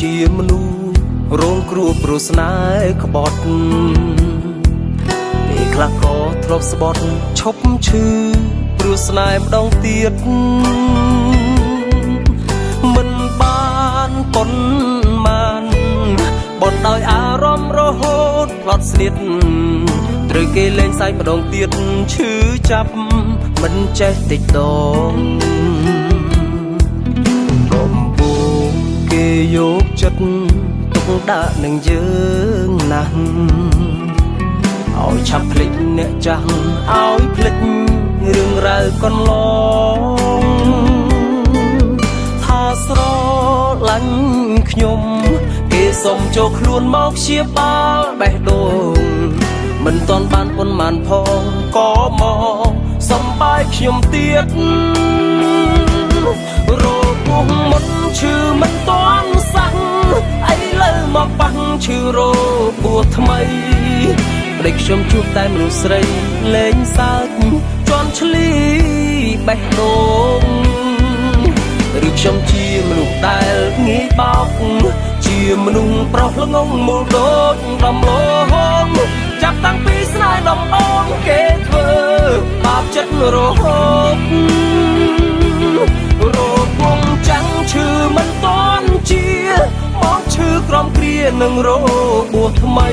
ជាមនុស្សរងគ្រោះព្រោះស្នេហ៍ក្បត់ពេលខ្លះក៏ធ្លាប់ស្បត់ឈប់ឈឺព្រោះស្នេហ៍ម្ដងទៀតមិនបានប៉ុន្មានបនដោយអារម្មណ៍រហូតផ្លត់ស្នៀតត្រូវគេលេងសើចម្ដងទៀតឈឺចាប់មិនចេះតិចដងកំពុងគេយកចិត្តទុកដាក់នឹងយើងណាស់ឲ្យឆាប់ភ្លេចអ្នកចាស់ឲ្យភ្លេចរឿងរ៉ាវកន្លងថាស្រឡាញ់ខ្ញុំគេសុំចូលខ្លួនមកព្យាបាលបេះដូងមិនទាន់បានប៉ុន្មានផងក៏មកសំបាយខ្ញុំទៀតរោគពោះមុនឈឺមិនទាន់សាំងឥឡូវមកប៉ះឈឺរោគពោះថ្មីព្រៃខ្ញុំជួបតែមនុស្សស្រីលេងសើចជន់ឈ្លីបេះដូងឬខ្ញុំជាមនុស្សដែលងាយបោកជាមនុស្សប្រុសល្ងងមូលដូចដំឡងចាប់តាំងពីស្នេហ៍ដំបូងគេធ្វើបាបចិត្តរហូតរោគវងចាំងឈឺមិនតាន់ជាមកឈឺក្រំគ្រានឹងរោគបួសថ្មី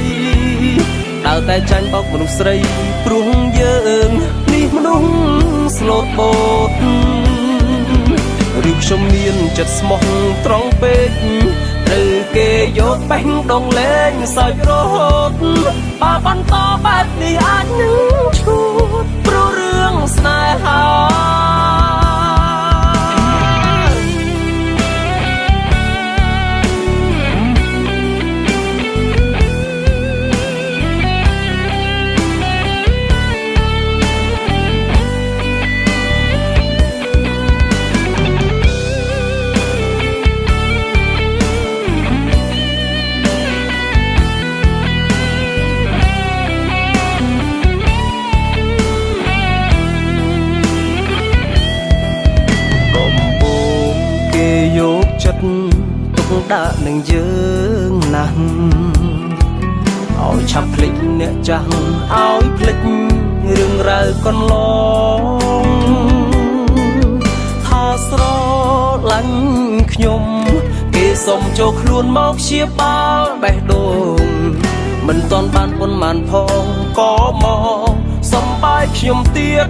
ដើរតែចាញ់បោកមនុស្សស្រីព្រោះយើងនេះមនុស្សស្លូតបូតឬខ្ញុំមានចិត្តស្មោះត្រង់ពេកត្រូវគេយកបេះដូងលេងសើចរហូតបើបន្តបែបនេះអាចនឹងឈួតព្រោះរឿងស្នេហាយកចិត្តទុកដាក់នឹងយើងណាស់ឲ្យឆាប់ភ្លេចអ្នកចាស់ឲ្យភ្លេចរឿងរ៉ាវកន្លងថាស្រឡាញ់ខ្ញុំគេសុំចូលខ្លួនមកព្យាបាលបេះដូងមិនទាន់បានប៉ុន្មានផងក៏មកសំបាយខ្ញុំទៀត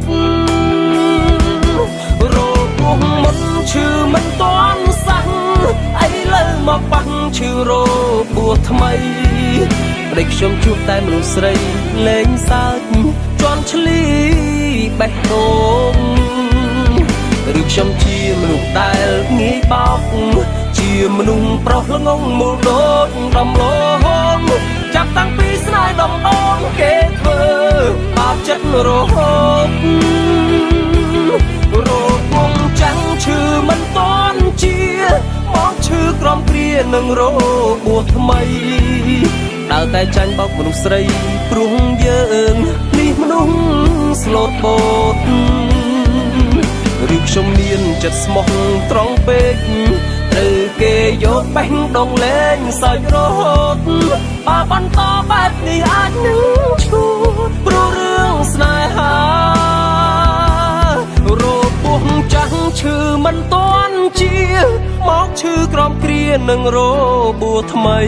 រោគពោះមុនឈឺមិនតាន់សាំងឥឡូវមកប៉ះឈឺរោគបួសថ្មីព្រៃខ្ញុំជួបតែមនុស្សស្រីលេងសើចជន់ឈ្លីបេះដូងឬខ្ញុំជាមនុស្សដែលងាយបោកជាមនុស្សប្រុសល្ងងមូលដូចដំឡងចាប់តាំងពីស្នេហ៍ដំបូងគេធ្វើបាបចិត្តរហូតរោគវងចាំងឈឺមិនតាន់ជាមកឈឺក្រំគ្រានឹងរោគបួសថ្មីដើរតែចាញ់បោកមនុស្សស្រីព្រោះយើងនេះមនុស្សស្លូតបូតឬខ្ញុំមានចិត្តស្មោះត្រង់ពេកត្រូវគេយកបេះដូងលេងសើចរហូតបើបន្តបែបនេះអាចនឹងឈួតព្រោះរឿងស្នេហារោគពោះចាស់ឈឺមិនតាន់ជាមកឈឺក្រំគ្រានឹងរោគបួសថ្មី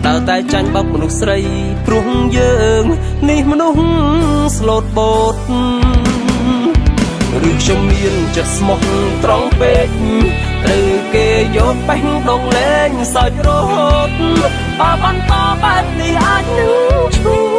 ដើរតែចាញ់បោកមនុស្សស្រីព្រោះយើងនេះមនុស្សស្លូតបូតឬខ្ញុំមានចិត្តស្មោះត្រង់ពេកត្រូវគេយកបេះដូងលេងសើចរហូតបើបន្តបែបនេះអាចនឹងឈួត